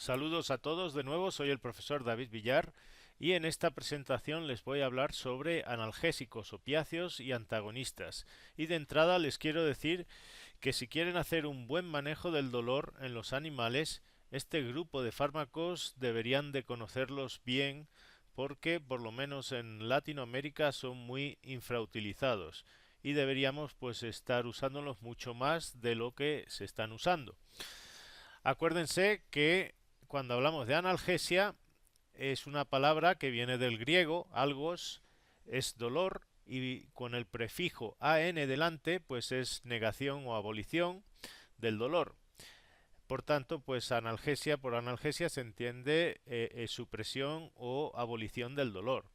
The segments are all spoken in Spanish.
Saludos a todos de nuevo, soy el profesor David Villar y en esta presentación les voy a hablar sobre analgésicos, opiáceos y antagonistas. Y de entrada les quiero decir que si quieren hacer un buen manejo del dolor en los animales, este grupo de fármacos deberían de conocerlos bien porque por lo menos en Latinoamérica son muy infrautilizados y deberíamos pues estar usándolos mucho más de lo que se están usando. Acuérdense que cuando hablamos de analgesia es una palabra que viene del griego, algos es dolor y con el prefijo an delante pues es negación o abolición del dolor. Por tanto, pues analgesia por analgesia se entiende supresión o abolición del dolor.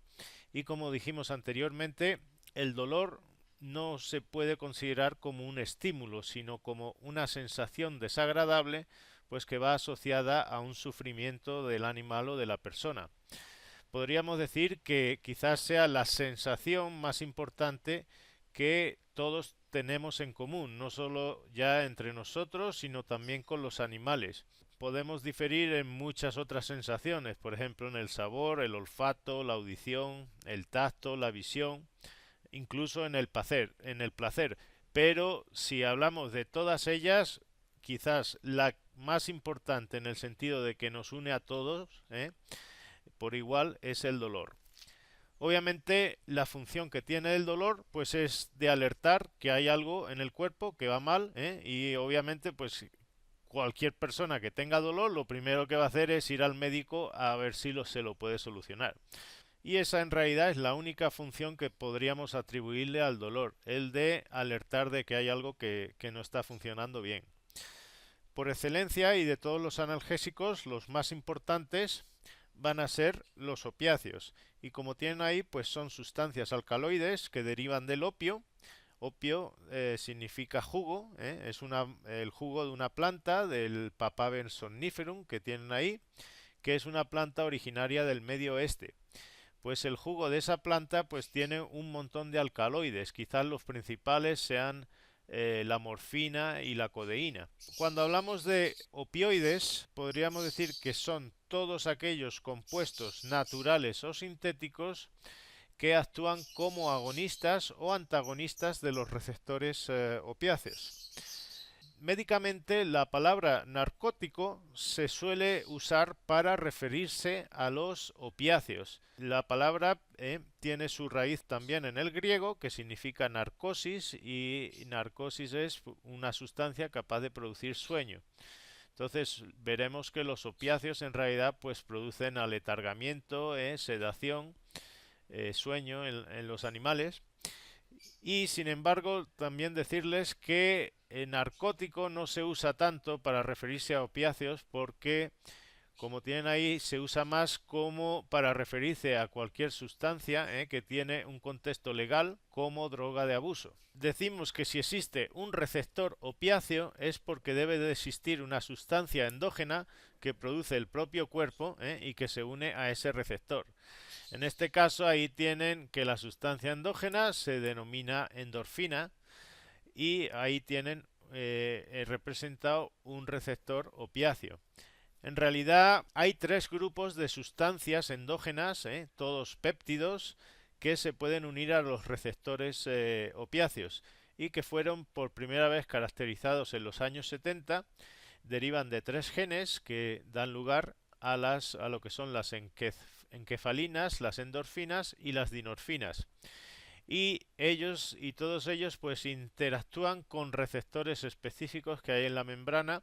Y como dijimos anteriormente, el dolor no se puede considerar como un estímulo, sino como una sensación desagradable, pues que va asociada a un sufrimiento del animal o de la persona. Podríamos decir que quizás sea la sensación más importante que todos tenemos en común, no solo ya entre nosotros, sino también con los animales. Podemos diferir en muchas otras sensaciones, por ejemplo en el sabor, el olfato, la audición, el tacto, la visión, incluso en el placer. Pero si hablamos de todas ellas, quizás la más importante en el sentido de que nos une a todos, por igual, es el dolor. Obviamente la función que tiene el dolor pues es de alertar que hay algo en el cuerpo que va mal, y obviamente pues cualquier persona que tenga dolor lo primero que va a hacer es ir al médico a ver si se lo puede solucionar. Y esa en realidad es la única función que podríamos atribuirle al dolor, el de alertar de que hay algo que no está funcionando bien. Por excelencia y de todos los analgésicos, los más importantes van a ser los opiáceos. Y como tienen ahí, pues son sustancias alcaloides que derivan del opio. Opio significa jugo, es el jugo de una planta, del Papaver somniferum que tienen ahí, que es una planta originaria del Medio Oeste. Pues el jugo de esa planta pues tiene un montón de alcaloides, quizás los principales sean la morfina y la codeína. Cuando hablamos de opioides, podríamos decir que son todos aquellos compuestos naturales o sintéticos que actúan como agonistas o antagonistas de los receptores opiáceos. Médicamente, la palabra narcótico se suele usar para referirse a los opiáceos. La palabra tiene su raíz también en el griego, que significa narcosis, y narcosis es una sustancia capaz de producir sueño. Entonces veremos que los opiáceos en realidad pues producen aletargamiento, sedación, sueño en los animales. Y sin embargo, también decirles que el narcótico no se usa tanto para referirse a opiáceos porque, como tienen ahí, se usa más como para referirse a cualquier sustancia que tiene un contexto legal como droga de abuso. Decimos que si existe un receptor opiáceo es porque debe de existir una sustancia endógena que produce el propio cuerpo y que se une a ese receptor. En este caso ahí tienen que la sustancia endógena se denomina endorfina y ahí tienen representado un receptor opiáceo. En realidad hay tres grupos de sustancias endógenas, todos péptidos, que se pueden unir a los receptores opiáceos y que fueron por primera vez caracterizados en los años 70. Derivan de tres genes que dan lugar a lo que son las encefalinas, las endorfinas y las dinorfinas. Y todos ellos pues interactúan con receptores específicos que hay en la membrana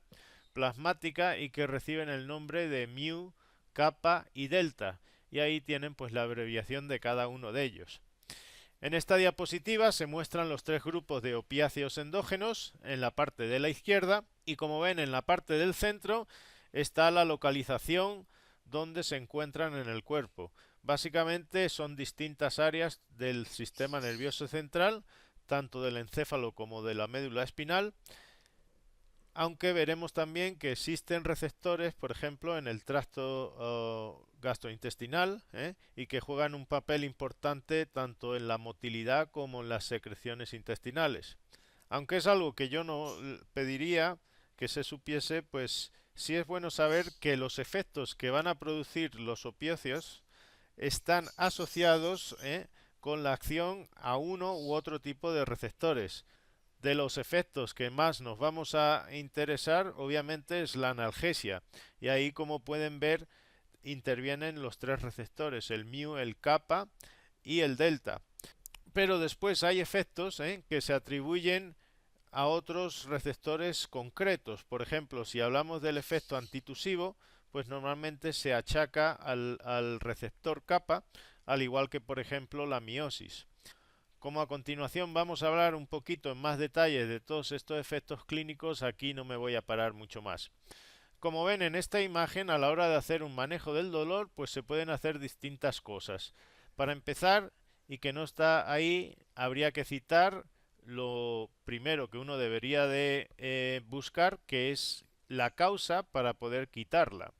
plasmática y que reciben el nombre de mu, kappa y delta. Y ahí tienen pues la abreviación de cada uno de ellos. En esta diapositiva se muestran los tres grupos de opiáceos endógenos en la parte de la izquierda y como ven en la parte del centro está la localización donde se encuentran en el cuerpo. Básicamente son distintas áreas del sistema nervioso central, tanto del encéfalo como de la médula espinal, aunque veremos también que existen receptores, por ejemplo, en el tracto gastrointestinal, y que juegan un papel importante tanto en la motilidad como en las secreciones intestinales. Aunque es algo que yo no pediría que se supiese, pues sí es bueno saber que los efectos que van a producir los opiáceos están asociados con la acción a uno u otro tipo de receptores. De los efectos que más nos vamos a interesar, obviamente, es la analgesia. Y ahí, como pueden ver, intervienen los tres receptores, el mu, el kappa y el delta. Pero después hay efectos que se atribuyen a otros receptores concretos. Por ejemplo, si hablamos del efecto antitusivo, pues normalmente se achaca al receptor kappa, al igual que por ejemplo la miosis. Como a continuación vamos a hablar un poquito en más detalle de todos estos efectos clínicos, aquí no me voy a parar mucho más. Como ven en esta imagen, a la hora de hacer un manejo del dolor, pues se pueden hacer distintas cosas. Para empezar, y que no está ahí, habría que citar lo primero que uno debería de buscar, que es la causa para poder quitarla.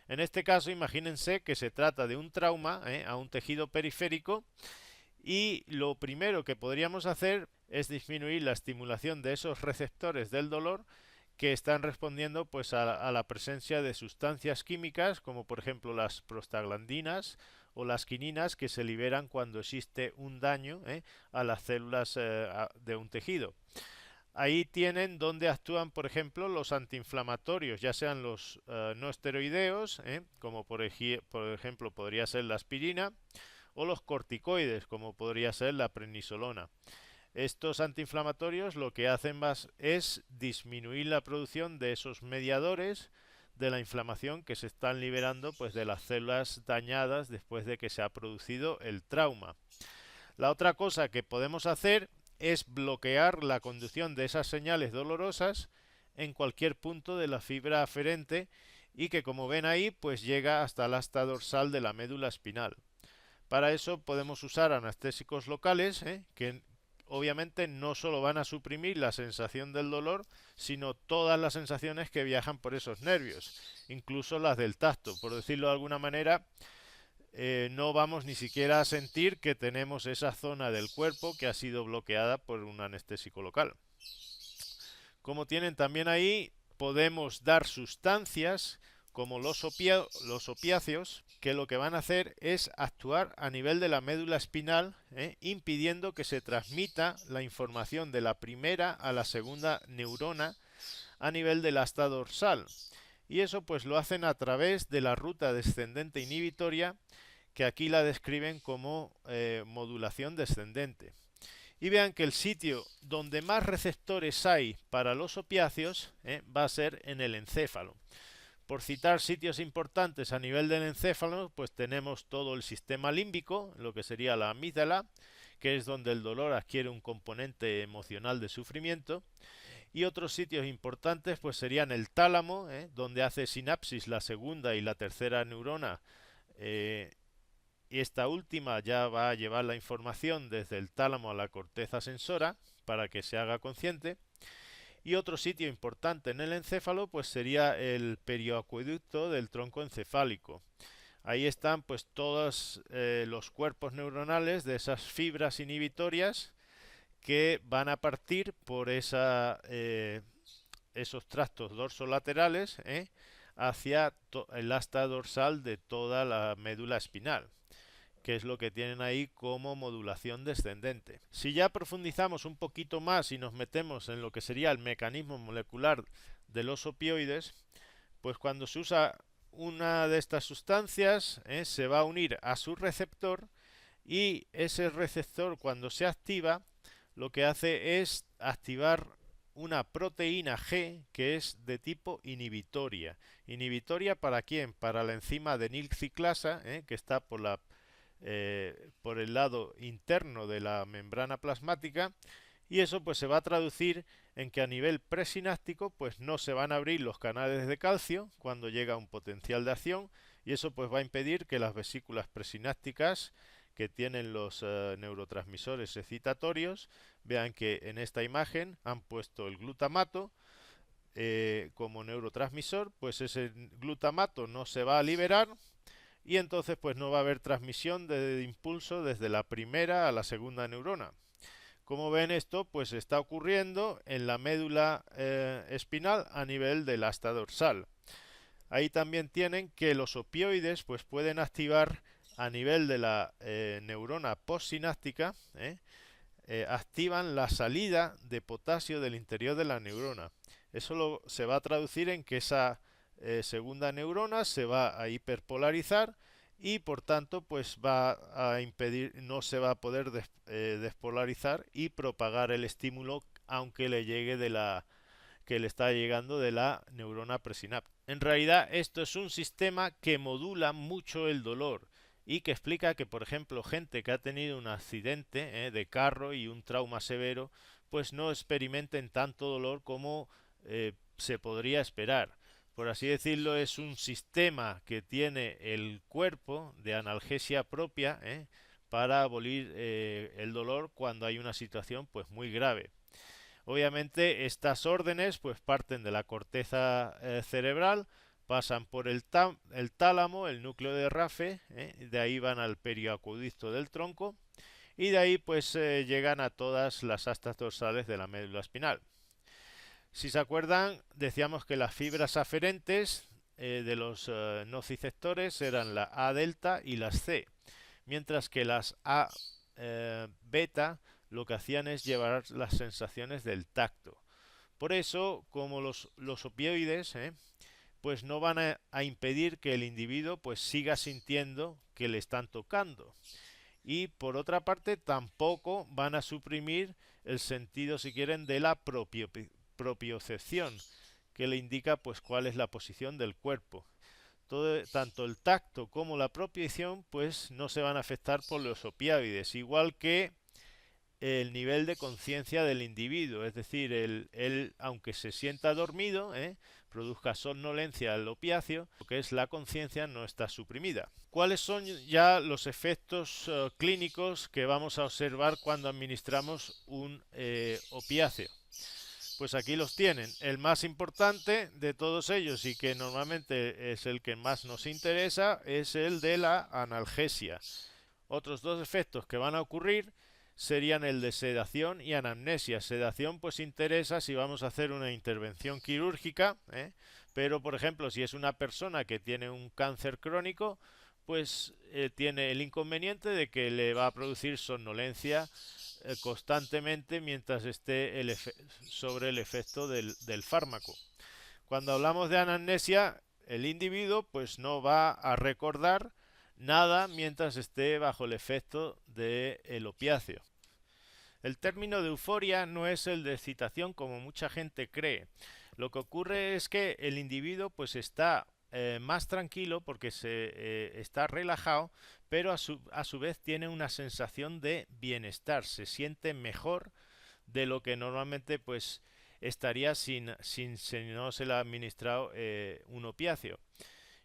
En este caso, imagínense que se trata de un trauma a un tejido periférico, y lo primero que podríamos hacer es disminuir la estimulación de esos receptores del dolor que están respondiendo pues a la presencia de sustancias químicas como por ejemplo las prostaglandinas o las quininas que se liberan cuando existe un daño a las células de un tejido. Ahí tienen donde actúan, por ejemplo, los antiinflamatorios, ya sean los no esteroideos, como por ejemplo podría ser la aspirina, o los corticoides, como podría ser la prednisolona. Estos antiinflamatorios lo que hacen más es disminuir la producción de esos mediadores de la inflamación que se están liberando pues de las células dañadas después de que se ha producido el trauma. La otra cosa que podemos hacer es bloquear la conducción de esas señales dolorosas en cualquier punto de la fibra aferente y que, como ven ahí, pues llega hasta el asta dorsal de la médula espinal. Para eso podemos usar anestésicos locales que obviamente no solo van a suprimir la sensación del dolor, sino todas las sensaciones que viajan por esos nervios, incluso las del tacto. Por decirlo de alguna manera, no vamos ni siquiera a sentir que tenemos esa zona del cuerpo que ha sido bloqueada por un anestésico local. Como tienen también ahí, podemos dar sustancias como los opiáceos, que lo que van a hacer es actuar a nivel de la médula espinal, impidiendo que se transmita la información de la primera a la segunda neurona a nivel del asta dorsal. Y eso pues lo hacen a través de la ruta descendente inhibitoria, que aquí la describen como modulación descendente. Y vean que el sitio donde más receptores hay para los opiáceos va a ser en el encéfalo. Por citar sitios importantes a nivel del encéfalo, pues tenemos todo el sistema límbico, lo que sería la amígdala, que es donde el dolor adquiere un componente emocional de sufrimiento. Y otros sitios importantes pues serían el tálamo, donde hace sinapsis la segunda y la tercera neurona, y esta última ya va a llevar la información desde el tálamo a la corteza sensora para que se haga consciente. Y otro sitio importante en el encéfalo pues sería el perioacueducto del tronco encefálico. Ahí están pues todos los cuerpos neuronales de esas fibras inhibitorias que van a partir por esos tractos dorsolaterales hacia el asta dorsal de toda la médula espinal, que es lo que tienen ahí como modulación descendente. Si ya profundizamos un poquito más y nos metemos en lo que sería el mecanismo molecular de los opioides, pues cuando se usa una de estas sustancias se va a unir a su receptor, y ese receptor cuando se activa lo que hace es activar una proteína G que es de tipo inhibitoria. ¿Inhibitoria para quién? Para la enzima adenilciclasa, que está por el lado interno de la membrana plasmática, y eso pues se va a traducir en que a nivel presináptico pues no se van a abrir los canales de calcio cuando llega un potencial de acción, y eso pues va a impedir que las vesículas presinápticas que tienen los neurotransmisores excitatorios, vean que en esta imagen han puesto el glutamato como neurotransmisor, pues ese glutamato no se va a liberar, y entonces pues no va a haber transmisión de impulso desde la primera a la segunda neurona. Como ven, esto pues está ocurriendo en la médula espinal a nivel del asta dorsal. ahí también tienen que los opioides pues pueden activar a nivel de la neurona postsináptica, activan la salida de potasio del interior de la neurona. Eso se va a traducir en que esa segunda neurona se va a hiperpolarizar y por tanto pues va a impedir, no se va a poder despolarizar y propagar el estímulo aunque le llegue de la que le está llegando de la neurona presináptica. En realidad esto es un sistema que modula mucho el dolor y que explica que, por ejemplo, gente que ha tenido un accidente de carro y un trauma severo, pues no experimenten tanto dolor como se podría esperar. Por así decirlo, es un sistema que tiene el cuerpo de analgesia propia para abolir el dolor cuando hay una situación pues muy grave. Obviamente estas órdenes pues parten de la corteza cerebral, pasan por el tálamo, el núcleo de Rafe, de ahí van al perioacuoducto del tronco y de ahí pues llegan a todas las astas dorsales de la médula espinal. Si se acuerdan, decíamos que las fibras aferentes de los nociceptores eran la A delta y las C, mientras que las A beta lo que hacían es llevar las sensaciones del tacto. Por eso, como los opioides, pues no van a impedir que el individuo pues siga sintiendo que le están tocando. Y por otra parte, tampoco van a suprimir el sentido, si quieren, de la propiocepción, que le indica pues cuál es la posición del cuerpo. Tanto el tacto como la propiocepción pues no se van a afectar por los opioides, igual que el nivel de conciencia del individuo, es decir, él aunque se sienta dormido, produzca somnolencia al opiáceo, lo que es la conciencia no está suprimida. ¿Cuáles son ya los efectos clínicos que vamos a observar cuando administramos un opiáceo? Pues aquí los tienen. El más importante de todos ellos y que normalmente es el que más nos interesa es el de la analgesia. Otros dos efectos que van a ocurrir serían el de sedación y anamnesia. Sedación pues interesa si vamos a hacer una intervención quirúrgica, pero por ejemplo si es una persona que tiene un cáncer crónico, pues tiene el inconveniente de que le va a producir somnolencia constantemente mientras esté sobre el efecto del fármaco. Cuando hablamos de anamnesia, el individuo pues no va a recordar nada mientras esté bajo el efecto del opiáceo. El término de euforia no es el de excitación como mucha gente cree. Lo que ocurre es que el individuo pues está más tranquilo porque está relajado, pero a su vez tiene una sensación de bienestar, se siente mejor de lo que normalmente pues estaría si no se le ha administrado un opiáceo.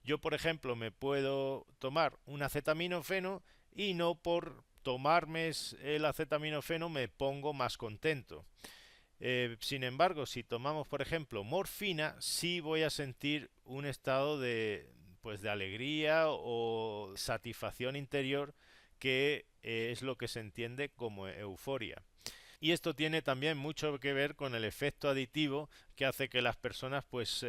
Yo, por ejemplo, me puedo tomar un acetaminofeno y no por tomarme el acetaminofeno me pongo más contento. Sin embargo, si tomamos, por ejemplo, morfina, sí voy a sentir un estado pues, de alegría o satisfacción interior que es lo que se entiende como euforia. Y esto tiene también mucho que ver con el efecto aditivo que hace que las personas pues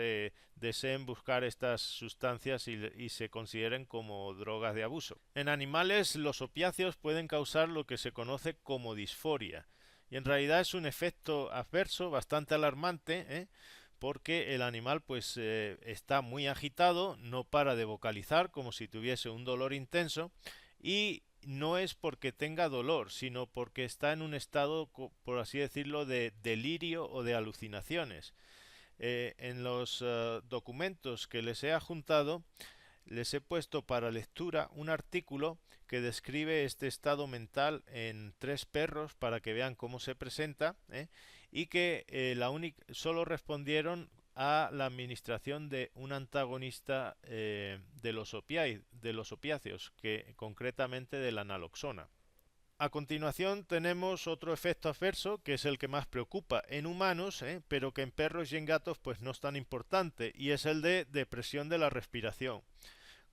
deseen buscar estas sustancias y se consideren como drogas de abuso. En animales los opiáceos pueden causar lo que se conoce como disforia y en realidad es un efecto adverso bastante alarmante, porque el animal pues está muy agitado, no para de vocalizar como si tuviese un dolor intenso y no es porque tenga dolor, sino porque está en un estado, por así decirlo, de delirio o de alucinaciones. En los documentos que les he adjuntado, les he puesto para lectura un artículo que describe este estado mental en 3 perros para que vean cómo se presenta, y que solo respondieron a la administración de un antagonista de los opiáceos, que concretamente de la naloxona. A continuación tenemos otro efecto adverso que es el que más preocupa en humanos, pero que en perros y en gatos pues no es tan importante, y es el de depresión de la respiración.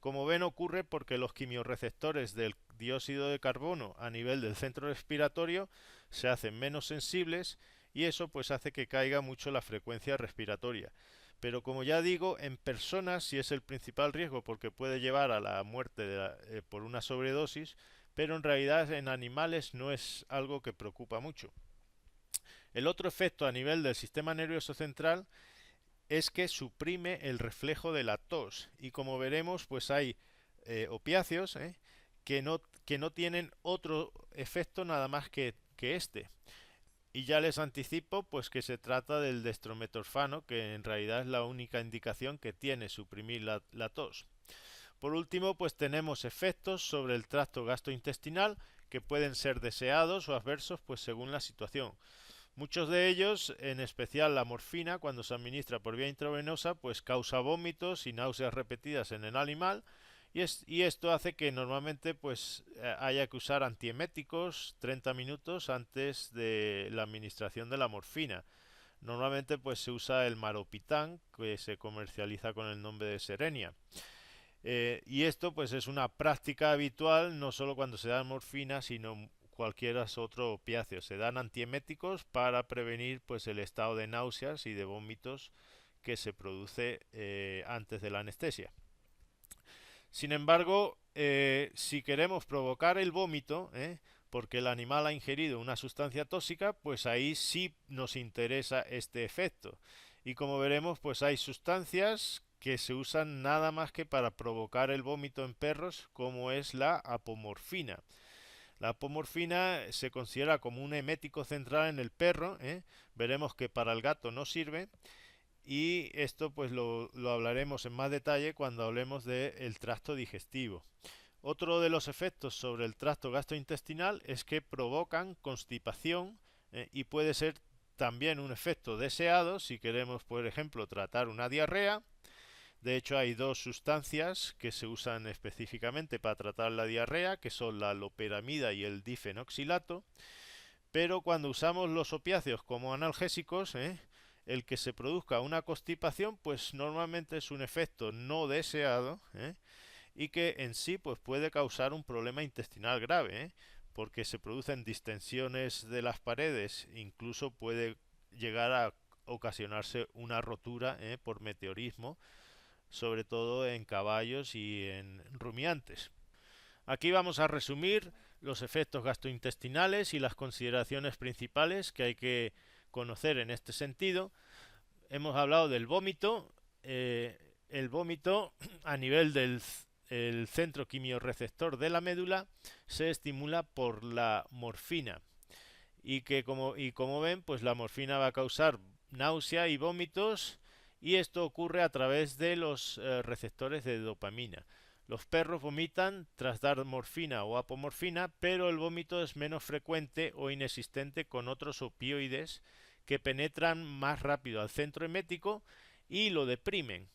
Como ven, ocurre porque los quimiorreceptores del dióxido de carbono a nivel del centro respiratorio se hacen menos sensibles y eso pues hace que caiga mucho la frecuencia respiratoria. Pero como ya digo, en personas sí es el principal riesgo porque puede llevar a la muerte por una sobredosis, pero en realidad en animales no es algo que preocupa mucho. El otro efecto a nivel del sistema nervioso central es que suprime el reflejo de la tos y como veremos pues hay opiáceos que no tienen otro efecto nada más que este. Y ya les anticipo pues que se trata del dextrometorfano, que en realidad es la única indicación que tiene suprimir la tos. Por último, pues tenemos efectos sobre el tracto gastrointestinal que pueden ser deseados o adversos pues según la situación. Muchos de ellos, en especial la morfina, cuando se administra por vía intravenosa, pues causa vómitos y náuseas repetidas en el animal y esto hace que normalmente pues haya que usar antieméticos 30 minutos antes de la administración de la morfina. Normalmente pues se usa el maropitán, que se comercializa con el nombre de Serenia. Y esto pues es una práctica habitual no solo cuando se da morfina, sino cualquier otro opiáceo. Se dan antieméticos para prevenir pues el estado de náuseas y de vómitos que se produce antes de la anestesia. Sin embargo, si queremos provocar el vómito, porque el animal ha ingerido una sustancia tóxica, pues ahí sí nos interesa este efecto. Y como veremos, pues hay sustancias que se usan nada más que para provocar el vómito en perros, como es la apomorfina. La apomorfina se considera como un emético central en el perro, veremos que para el gato no sirve, y esto pues lo hablaremos en más detalle cuando hablemos del tracto digestivo. Otro de los efectos sobre el tracto gastrointestinal es que provocan constipación y puede ser también un efecto deseado si queremos, por ejemplo, tratar una diarrea. De hecho, hay dos sustancias que se usan específicamente para tratar la diarrea, que son la loperamida y el difenoxilato. Pero cuando usamos los opiáceos como analgésicos, el que se produzca una constipación, pues normalmente es un efecto no deseado, y que en sí pues puede causar un problema intestinal grave, porque se producen distensiones de las paredes, incluso puede llegar a ocasionarse una rotura por meteorismo, sobre todo en caballos y en rumiantes. Aquí vamos a resumir los efectos gastrointestinales y las consideraciones principales que hay que conocer en este sentido. Hemos hablado del vómito. El vómito a nivel del el centro quimiorreceptor de la médula se estimula por la morfina y como ven pues la morfina va a causar náusea y vómitos y esto ocurre a través de los receptores de dopamina. Los perros vomitan tras dar morfina o apomorfina, pero el vómito es menos frecuente o inexistente con otros opioides que penetran más rápido al centro emético y lo deprimen.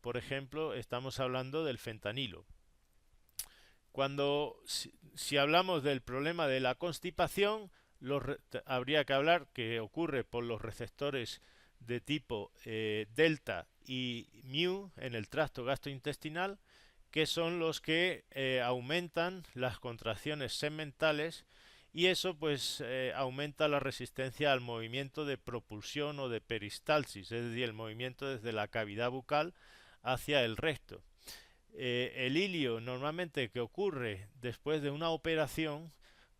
Por ejemplo, estamos hablando del fentanilo. Si hablamos del problema de la constipación, habría que hablar que ocurre por los receptores de tipo delta y mu en el tracto gastrointestinal, que son los que aumentan las contracciones segmentales y eso pues aumenta la resistencia al movimiento de propulsión o de peristalsis, es decir, el movimiento desde la cavidad bucal hacia el recto. El hilio normalmente que ocurre después de una operación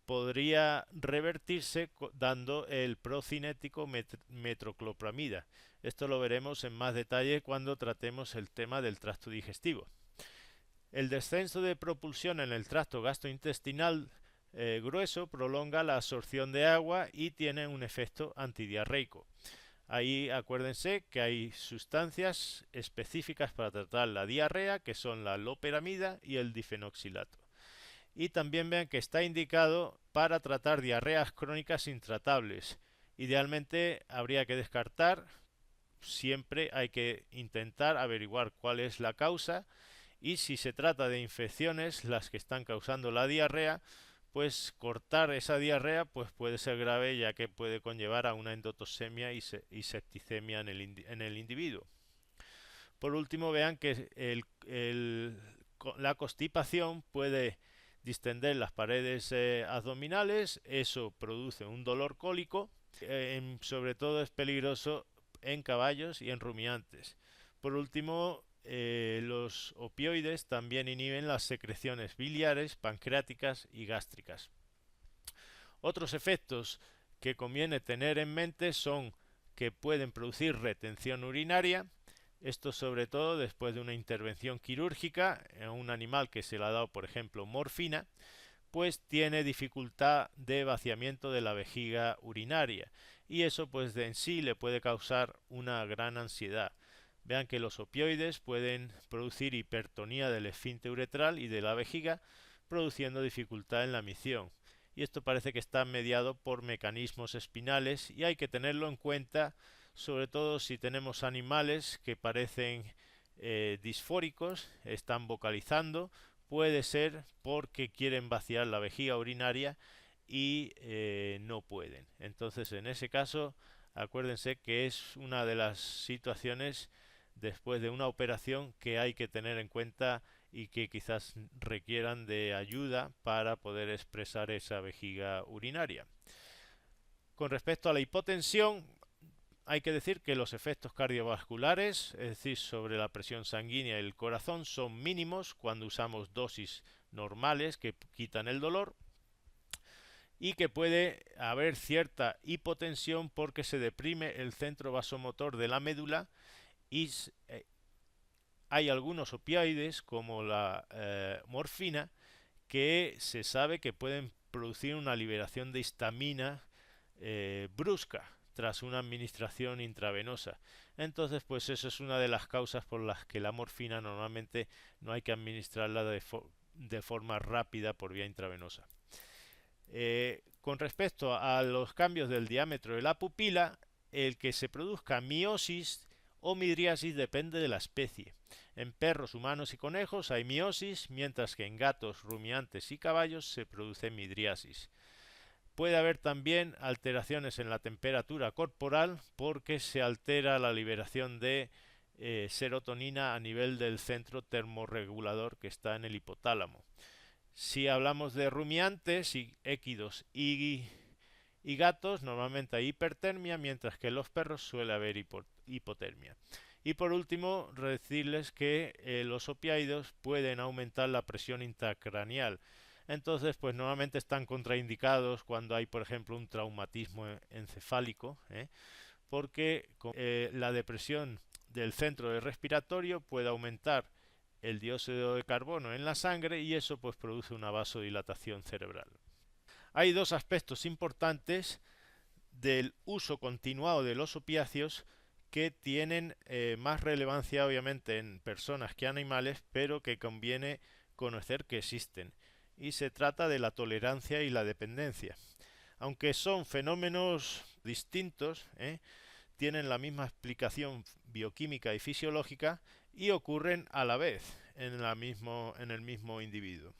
podría revertirse dando el procinético metroclopramida. Esto lo veremos en más detalle cuando tratemos el tema del tracto digestivo. El descenso de propulsión en el tracto gastrointestinal grueso prolonga la absorción de agua y tiene un efecto antidiarreico. Ahí acuérdense que hay sustancias específicas para tratar la diarrea, que son la loperamida y el difenoxilato. Y también vean que está indicado para tratar diarreas crónicas intratables. Idealmente habría que descartar, siempre hay que intentar averiguar cuál es la causa y si se trata de infecciones las que están causando la diarrea, pues cortar esa diarrea pues puede ser grave ya que puede conllevar a una endotoxemia y septicemia en el individuo. Por último, vean que la constipación puede distender las paredes abdominales, eso produce un dolor cólico, sobre todo es peligroso en caballos y en rumiantes. Por último, los opioides también inhiben las secreciones biliares, pancreáticas y gástricas. Otros efectos que conviene tener en mente son que pueden producir retención urinaria, esto sobre todo después de una intervención quirúrgica en un animal que se le ha dado, por ejemplo, morfina, pues tiene dificultad de vaciamiento de la vejiga urinaria y eso pues en sí le puede causar una gran ansiedad. Vean que los opioides pueden producir hipertonía del esfínter uretral y de la vejiga, produciendo dificultad en la micción. Y esto parece que está mediado por mecanismos espinales y hay que tenerlo en cuenta, sobre todo si tenemos animales que parecen disfóricos, están vocalizando, puede ser porque quieren vaciar la vejiga urinaria y no pueden. Entonces, en ese caso, acuérdense que es una de las situaciones después de una operación que hay que tener en cuenta y que quizás requieran de ayuda para poder expresar esa vejiga urinaria. Con respecto a la hipotensión, hay que decir que los efectos cardiovasculares, es decir, sobre la presión sanguínea y el corazón, son mínimos cuando usamos dosis normales que quitan el dolor, y que puede haber cierta hipotensión porque se deprime el centro vasomotor de la médula y hay algunos opioides como la morfina que se sabe que pueden producir una liberación de histamina brusca tras una administración intravenosa. Entonces, pues eso es una de las causas por las que la morfina normalmente no hay que administrarla de forma rápida por vía intravenosa. Con respecto a los cambios del diámetro de la pupila, el que se produzca miosis o midriasis depende de la especie. En perros, humanos y conejos hay miosis, mientras que en gatos, rumiantes y caballos se produce midriasis. Puede haber también alteraciones en la temperatura corporal porque se altera la liberación de serotonina a nivel del centro termorregulador que está en el hipotálamo. Si hablamos de rumiantes, equidos y gatos, normalmente hay hipertermia, mientras que en los perros suele haber hipotermia. Y por último, decirles que los opioides pueden aumentar la presión intracraneal. Entonces, pues normalmente están contraindicados cuando hay, por ejemplo, un traumatismo encefálico, porque la depresión del centro respiratorio puede aumentar el dióxido de carbono en la sangre y eso pues produce una vasodilatación cerebral. Hay dos aspectos importantes del uso continuado de los opiáceos que tienen más relevancia obviamente en personas que animales, pero que conviene conocer que existen. Y se trata de la tolerancia y la dependencia. Aunque son fenómenos distintos, tienen la misma explicación bioquímica y fisiológica y ocurren a la vez en el mismo individuo.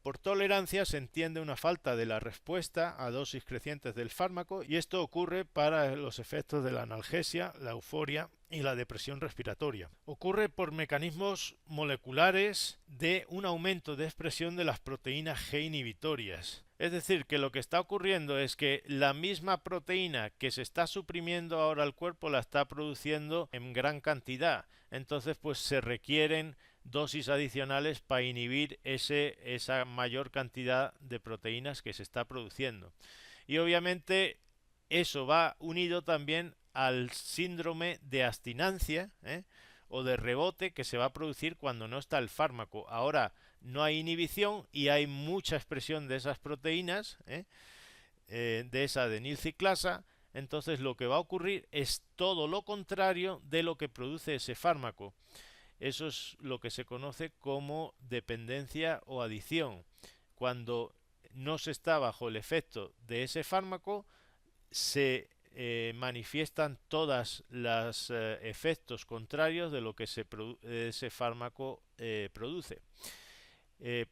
Por tolerancia se entiende una falta de la respuesta a dosis crecientes del fármaco y esto ocurre para los efectos de la analgesia, la euforia y la depresión respiratoria. Ocurre por mecanismos moleculares de un aumento de expresión de las proteínas G inhibitorias. Es decir, que lo que está ocurriendo es que la misma proteína que se está suprimiendo ahora el cuerpo la está produciendo en gran cantidad. Entonces, pues se requieren dosis adicionales para inhibir esa mayor cantidad de proteínas que se está produciendo. Y obviamente eso va unido también al síndrome de abstinencia o de rebote que se va a producir cuando no está el fármaco. Ahora no hay inhibición y hay mucha expresión de esas proteínas, de esa adenilciclasa. Entonces lo que va a ocurrir es todo lo contrario de lo que produce ese fármaco. Eso es lo que se conoce como dependencia o adicción. Cuando no se está bajo el efecto de ese fármaco, se manifiestan todos los efectos contrarios de lo que ese fármaco produce.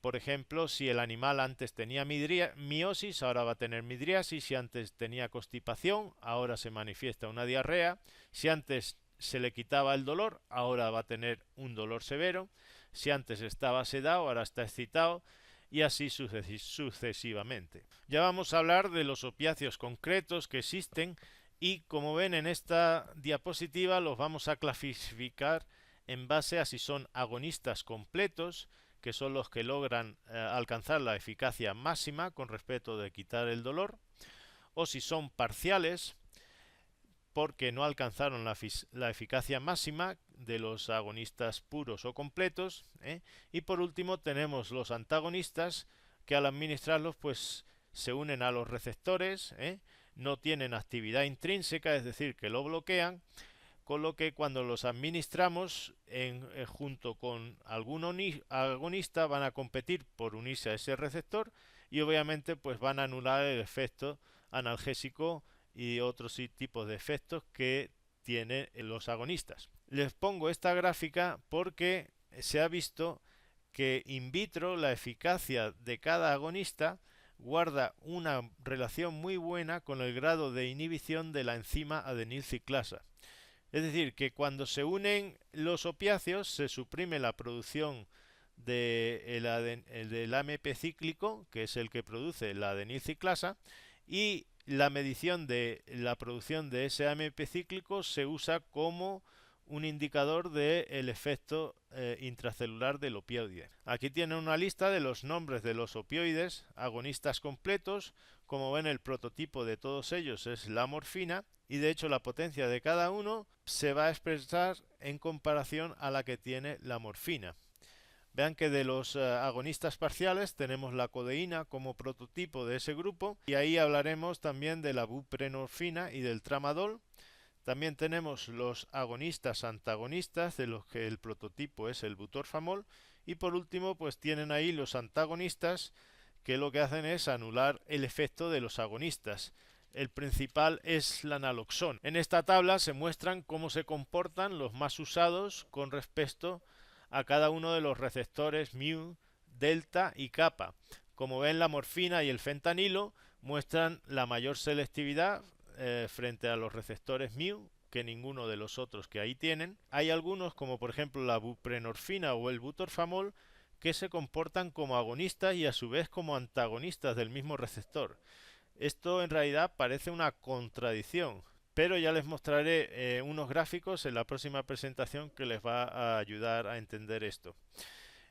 Por ejemplo, si el animal antes tenía miosis, ahora va a tener midriasis. Si antes tenía constipación, ahora se manifiesta una diarrea. Si antes se le quitaba el dolor, ahora va a tener un dolor severo. Si antes estaba sedado, ahora está excitado, y así sucesivamente. Ya vamos a hablar de los opiáceos concretos que existen Y como ven en esta diapositiva los vamos a clasificar en base a si son agonistas completos, que son los que logran alcanzar la eficacia máxima con respecto de quitar el dolor, o si son parciales, porque no alcanzaron la eficacia máxima de los agonistas puros o completos, y por último tenemos los antagonistas, que al administrarlos pues se unen a los receptores, no tienen actividad intrínseca, es decir, que lo bloquean, con lo que cuando los administramos junto con algún agonista van a competir por unirse a ese receptor y obviamente pues van a anular el efecto analgésico y otros tipos de efectos que tienen los agonistas. Les pongo esta gráfica porque se ha visto que in vitro la eficacia de cada agonista guarda una relación muy buena con el grado de inhibición de la enzima adenilciclasa. Es decir, que cuando se unen los opiáceos se suprime la producción del AMP cíclico, que es el que produce la adenilciclasa, y la medición de la producción de ese AMP cíclico se usa como un indicador del efecto intracelular del opioide. Aquí tienen una lista de los nombres de los opioides agonistas completos. Como ven, el prototipo de todos ellos es la morfina y de hecho la potencia de cada uno se va a expresar en comparación a la que tiene la morfina. Vean que de los agonistas parciales tenemos la codeína como prototipo de ese grupo y ahí hablaremos también de la buprenorfina y del tramadol. También tenemos los agonistas antagonistas, de los que el prototipo es el butorfamol, y por último pues tienen ahí los antagonistas, que lo que hacen es anular el efecto de los agonistas. El principal es la naloxona. En esta tabla se muestran cómo se comportan los más usados con respecto a cada uno de los receptores mu, delta y kappa. Como ven, la morfina y el fentanilo muestran la mayor selectividad frente a los receptores mu que ninguno de los otros que ahí tienen. Hay algunos, como por ejemplo la buprenorfina o el butorfamol, que se comportan como agonistas y a su vez como antagonistas del mismo receptor. Esto en realidad parece una contradicción, pero ya les mostraré unos gráficos en la próxima presentación que les va a ayudar a entender esto.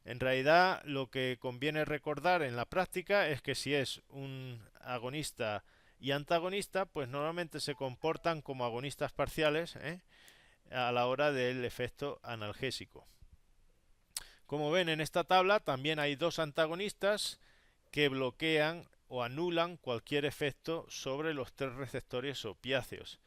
En realidad lo que conviene recordar en la práctica es que si es un agonista y antagonista, pues normalmente se comportan como agonistas parciales a la hora del efecto analgésico. Como ven en esta tabla, también hay dos antagonistas que bloquean o anulan cualquier efecto sobre los tres receptores opiáceos,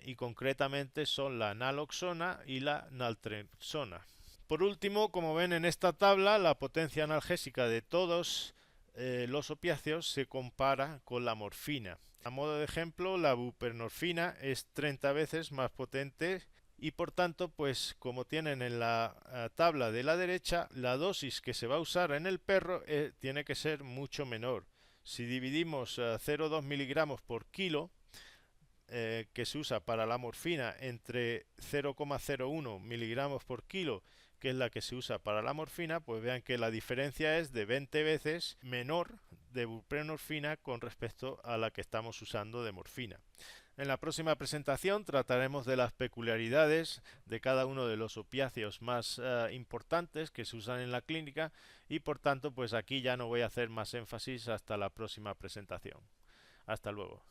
y concretamente son la naloxona y la naltrexona. Por último, como ven en esta tabla, la potencia analgésica de todos los opiáceos se compara con la morfina. A modo de ejemplo, la buprenorfina es 30 veces más potente y por tanto, pues como tienen en la tabla de la derecha, la dosis que se va a usar en el perro tiene que ser mucho menor. Si dividimos 0,2 miligramos por kilo, que se usa para la morfina, entre 0,01 miligramos por kilo, que es la que se usa para la morfina, pues vean que la diferencia es de 20 veces menor de buprenorfina con respecto a la que estamos usando de morfina. En la próxima presentación trataremos de las peculiaridades de cada uno de los opiáceos más importantes que se usan en la clínica y por tanto pues aquí ya no voy a hacer más énfasis hasta la próxima presentación. Hasta luego.